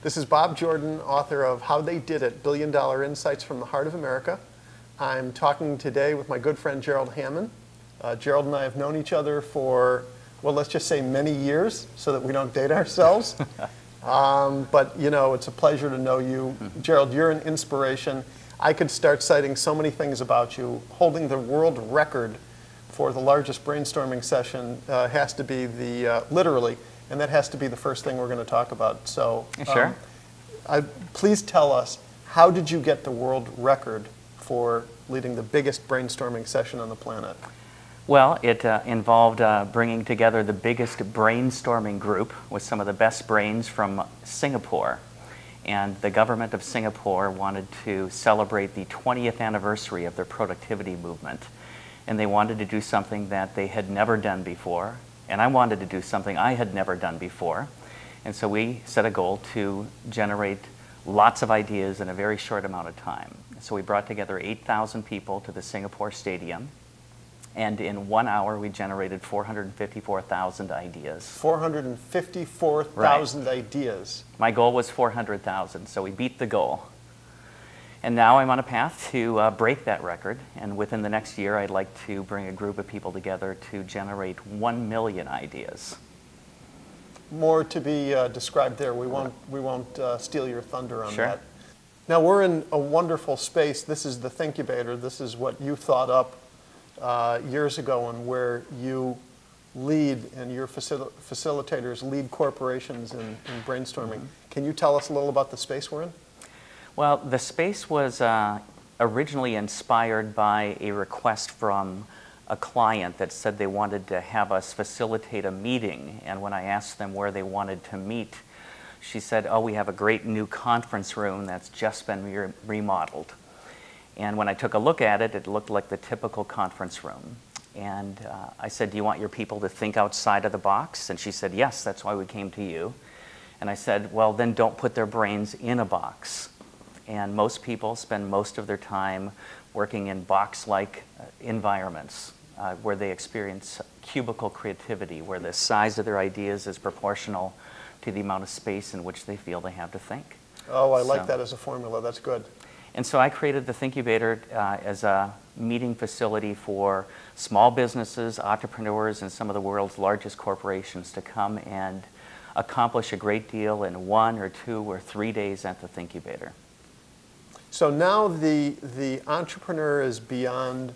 This is Bob Jordan, author of How They Did It, Billion Dollar Insights from the Heart of America. I'm talking today with my good friend Gerald Haman. Gerald and I have known each other for, well, let's just say many years so that we don't date ourselves. But, you know, it's a pleasure to know you. Gerald, you're an inspiration. I could start citing so many things about you. Holding the world record for the largest brainstorming session has to be the, literally, and that has to be the first thing we're going to talk about. So, sure. Please tell us, how did you get the world record for leading the biggest brainstorming session on the planet? Well, it involved bringing together the biggest brainstorming group with some of the best brains from Singapore. And the government of Singapore wanted to celebrate the 20th anniversary of their productivity movement. And they wanted to do something that they had never done before. And I wanted to do something I had never done before. And so we set a goal to generate lots of ideas in a very short amount of time. So we brought together 8,000 people to the Singapore Stadium. And in 1 hour, we generated 454,000 ideas. 454,000 ideas. My goal was 400,000, so we beat the goal. And now I'm on a path to break that record. And within the next year, I'd like to bring a group of people together to generate 1 million ideas. More to be described there. We won't steal your thunder on Sure. that. Now, we're in a wonderful space. This is the Thinkubator. This is what you thought up years ago, and where you lead and your facilitators lead corporations in brainstorming. Can you tell us a little about the space we're in? Well, the space was originally inspired by a request from a client that said they wanted to have us facilitate a meeting. And when I asked them where they wanted to meet, she said, oh, we have a great new conference room that's just been remodeled. And when I took a look at it, it looked like the typical conference room. And I said, do you want your people to think outside of the box? And she said, yes, that's why we came to you. And I said, well, then don't put their brains in a box. And most people spend most of their time working in box-like environments where they experience cubicle creativity, where the size of their ideas is proportional to the amount of space in which they feel they have to think. Oh, I like that as a formula. That's good. And so I created the Thinkubator as a meeting facility for small businesses, entrepreneurs, and some of the world's largest corporations to come and accomplish a great deal in 1 or 2 or 3 days at the Thinkubator. So now the entrepreneur is beyond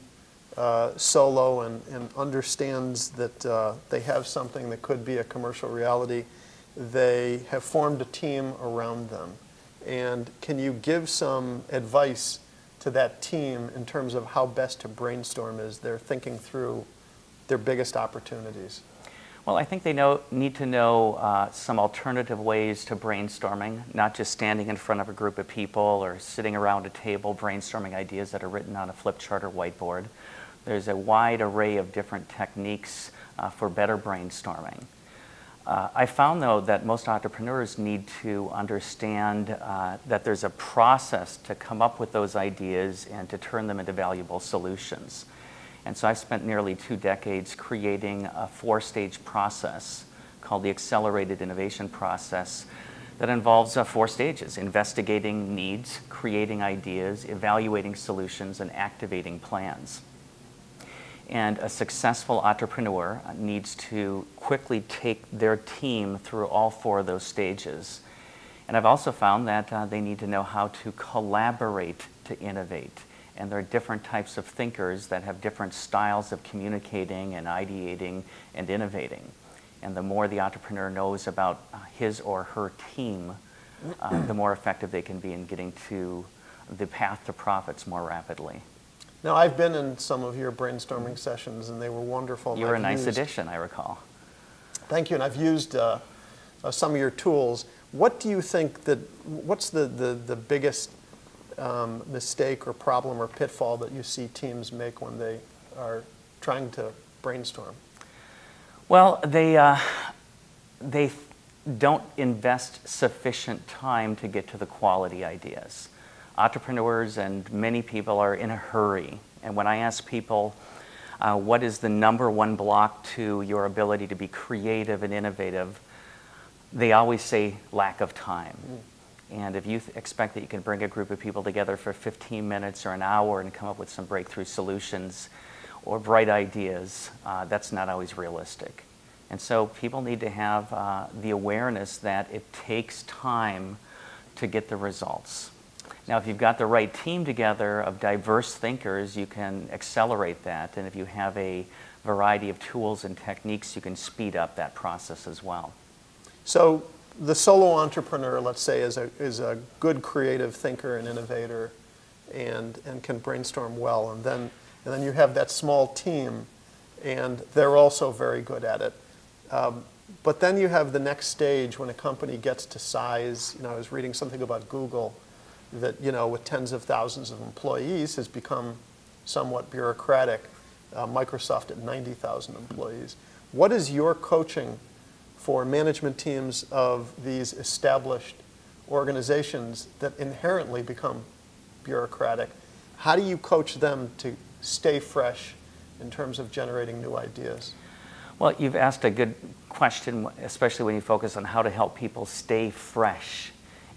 solo and understands that they have something that could be a commercial reality. They have formed a team around them. And can you give some advice to that team in terms of how best to brainstorm as they're thinking through their biggest opportunities? Well, I think they need to know some alternative ways to brainstorming, not just standing in front of a group of people or sitting around a table brainstorming ideas that are written on a flip chart or whiteboard. There's a wide array of different techniques for better brainstorming. I found, though, that most entrepreneurs need to understand that there's a process to come up with those ideas and to turn them into valuable solutions. And so I spent nearly 2 decades creating a 4-stage process called the Accelerated Innovation Process that involves 4 stages: investigating needs, creating ideas, evaluating solutions, and activating plans. And a successful entrepreneur needs to quickly take their team through all 4 of those stages. And I've also found that they need to know how to collaborate to innovate. And there are different types of thinkers that have different styles of communicating and ideating and innovating. And the more the entrepreneur knows about his or her team, the more effective they can be in getting to the path to profits more rapidly. Now, I've been in some of your brainstorming sessions, and they were wonderful. You were a nice addition, I recall. Thank you, and I've used some of your tools. What do you think what's the biggest mistake or problem or pitfall that you see teams make when they are trying to brainstorm? Well, they don't invest sufficient time to get to the quality ideas. Entrepreneurs and many people are in a hurry. And when I ask people, what is the #1 block to your ability to be creative and innovative, they always say lack of time. And if you expect that you can bring a group of people together for 15 minutes or an hour and come up with some breakthrough solutions or bright ideas, that's not always realistic. And so people need to have the awareness that it takes time to get the results. Now, if you've got the right team together of diverse thinkers, you can accelerate that. And if you have a variety of tools and techniques, you can speed up that process as well. So the solo entrepreneur, let's say, is a good creative thinker and innovator and can brainstorm well. And then you have that small team, and they're also very good at it. But then you have the next stage when a company gets to size. I was reading something about Google that, with tens of thousands of employees has become somewhat bureaucratic. Microsoft at 90,000 employees. What is your coaching for management teams of these established organizations that inherently become bureaucratic? How do you coach them to stay fresh in terms of generating new ideas? Well, you've asked a good question, especially when you focus on how to help people stay fresh.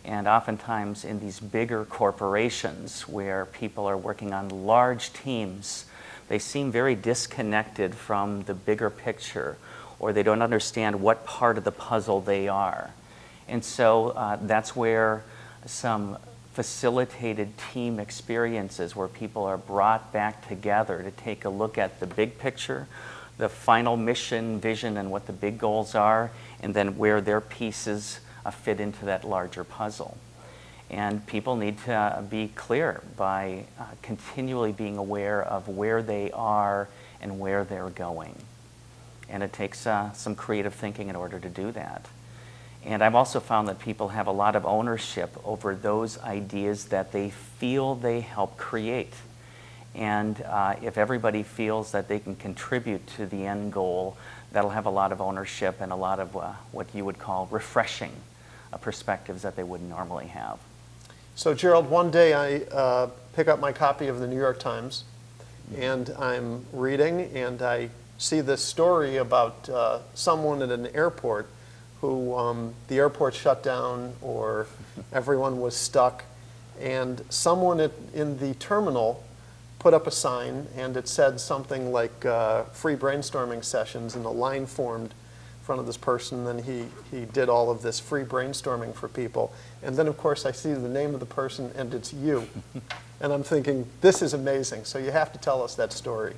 And oftentimes in these bigger corporations where people are working on large teams, they seem very disconnected from the bigger picture, or they don't understand what part of the puzzle they are. And so that's where some facilitated team experiences where people are brought back together to take a look at the big picture, the final mission, vision, and what the big goals are, and then where their pieces fit into that larger puzzle. And people need to be clear by continually being aware of where they are and where they're going. And it takes some creative thinking in order to do that. And I've also found that people have a lot of ownership over those ideas that they feel they help create. And if everybody feels that they can contribute to the end goal, that'll have a lot of ownership and a lot of what you would call refreshing perspectives that they wouldn't normally have. So Gerald, one day I pick up my copy of the New York Times, and I'm reading, and I see this story about someone at an airport who the airport shut down or everyone was stuck, and someone in the terminal put up a sign, and it said something like free brainstorming sessions, and a line formed in front of this person, and he did all of this free brainstorming for people. And then, of course, I see the name of the person, and it's you. And I'm thinking, this is amazing. So you have to tell us that story.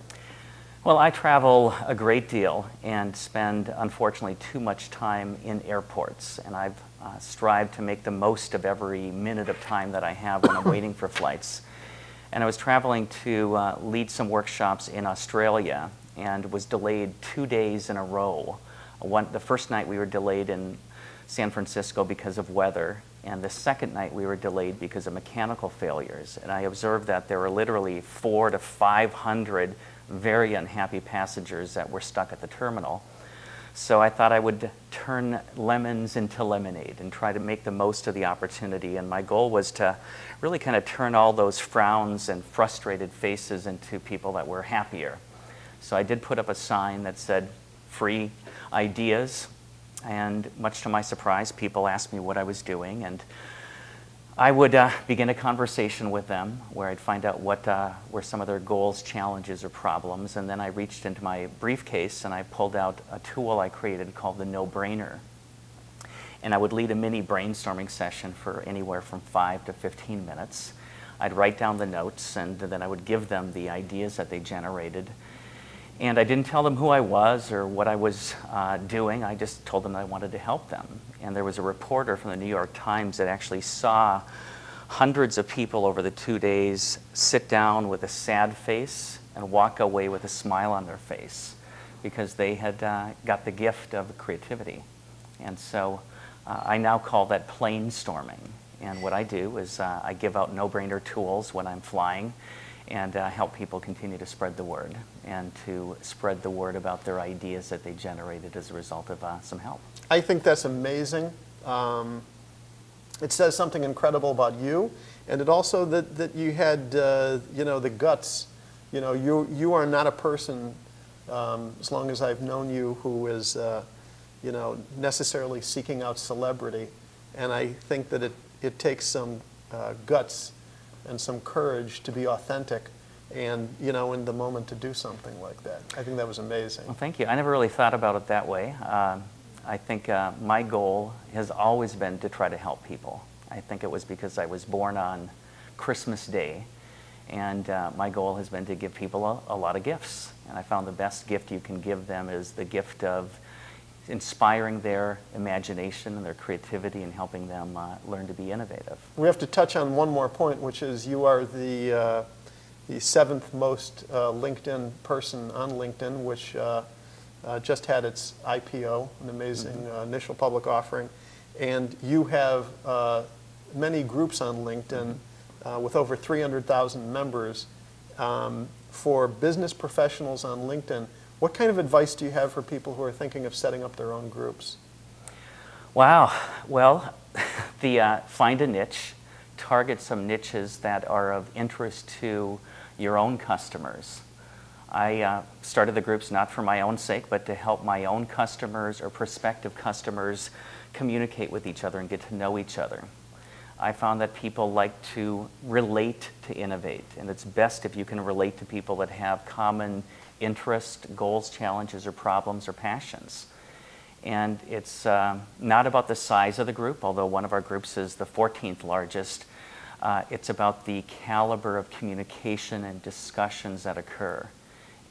Well, I travel a great deal and spend, unfortunately, too much time in airports. And I've strived to make the most of every minute of time that I have when I'm waiting for flights. And I was traveling to lead some workshops in Australia and was delayed 2 days in a row. The first night we were delayed in San Francisco because of weather, and the second night we were delayed because of mechanical failures. And I observed that there were literally 400 to 500 very unhappy passengers that were stuck at the terminal. So I thought I would turn lemons into lemonade and try to make the most of the opportunity. And my goal was to really kind of turn all those frowns and frustrated faces into people that were happier. So I did put up a sign that said, free ideas, and much to my surprise, people asked me what I was doing, and I would begin a conversation with them where I'd find out what were some of their goals, challenges, or problems, and then I reached into my briefcase and I pulled out a tool I created called the No-Brainer. And I would lead a mini brainstorming session for anywhere from 5 to 15 minutes. I'd write down the notes, and then I would give them the ideas that they generated. And I didn't tell them who I was or what I was doing. I just told them that I wanted to help them. And there was a reporter from the New York Times that actually saw hundreds of people over the 2 days sit down with a sad face and walk away with a smile on their face because they had got the gift of creativity. And so I now call that plainstorming. And what I do is I give out no-brainer tools when I'm flying and help people continue to spread the word and to spread the word about their ideas that they generated as a result of some help. I think that's amazing. It says something incredible about you, and it also that you had the guts. You are not a person, as long as I've known you, who is necessarily seeking out celebrity, and I think that it takes some guts and some courage to be authentic and, you know, in the moment to do something like that. I think that was amazing. Well, thank you. I never really thought about it that way. I think my goal has always been to try to help people. I think it was because I was born on Christmas Day, and my goal has been to give people a lot of gifts. And I found the best gift you can give them is the gift of inspiring their imagination and their creativity and helping them learn to be innovative. We have to touch on one more point, which is you are the 7th most LinkedIn person on LinkedIn, which just had its IPO, an amazing initial public offering. And you have many groups on LinkedIn with over 300,000 members. For business professionals on LinkedIn, what kind of advice do you have for people who are thinking of setting up their own groups? Wow. Well, find a niche, target some niches that are of interest to your own customers. I started the groups not for my own sake, but to help my own customers or prospective customers communicate with each other and get to know each other. I found that people like to relate to innovate, and it's best if you can relate to people that have common interests, goals, challenges, or problems, or passions. And it's not about the size of the group, although one of our groups is the 14th largest. It's about the caliber of communication and discussions that occur.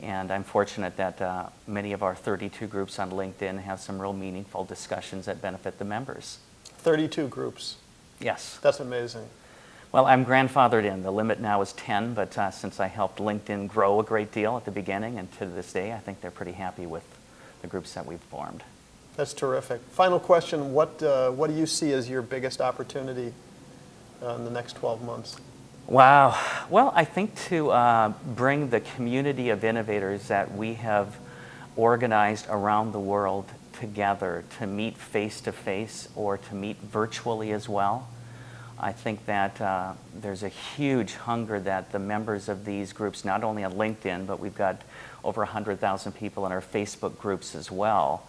And I'm fortunate that many of our 32 groups on LinkedIn have some real meaningful discussions that benefit the members. 32 groups. Yes. That's amazing. Well, I'm grandfathered in. The limit now is 10, but since I helped LinkedIn grow a great deal at the beginning and to this day, I think they're pretty happy with the groups that we've formed. That's terrific. Final question, what do you see as your biggest opportunity in the next 12 months? Wow. Well, I think to bring the community of innovators that we have organized around the world together to meet face-to-face or to meet virtually as well. I think that there's a huge hunger that the members of these groups, not only on LinkedIn, but we've got over 100,000 people in our Facebook groups as well,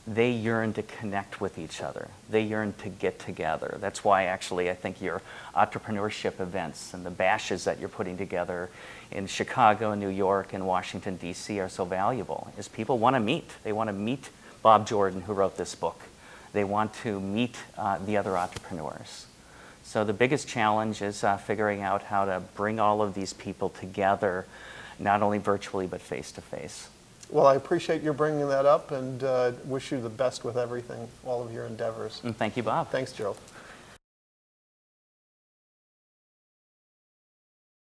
they yearn to connect with each other. They yearn to get together. That's why actually I think your entrepreneurship events and the bashes that you're putting together in Chicago and New York and Washington, D.C. are so valuable, is people want to meet. They want to meet Bob Jordan, who wrote this book. They want to meet the other entrepreneurs. So the biggest challenge is figuring out how to bring all of these people together, not only virtually, but face-to-face. Well, I appreciate you bringing that up and wish you the best with everything, all of your endeavors. And thank you, Bob. Thanks, Gerald.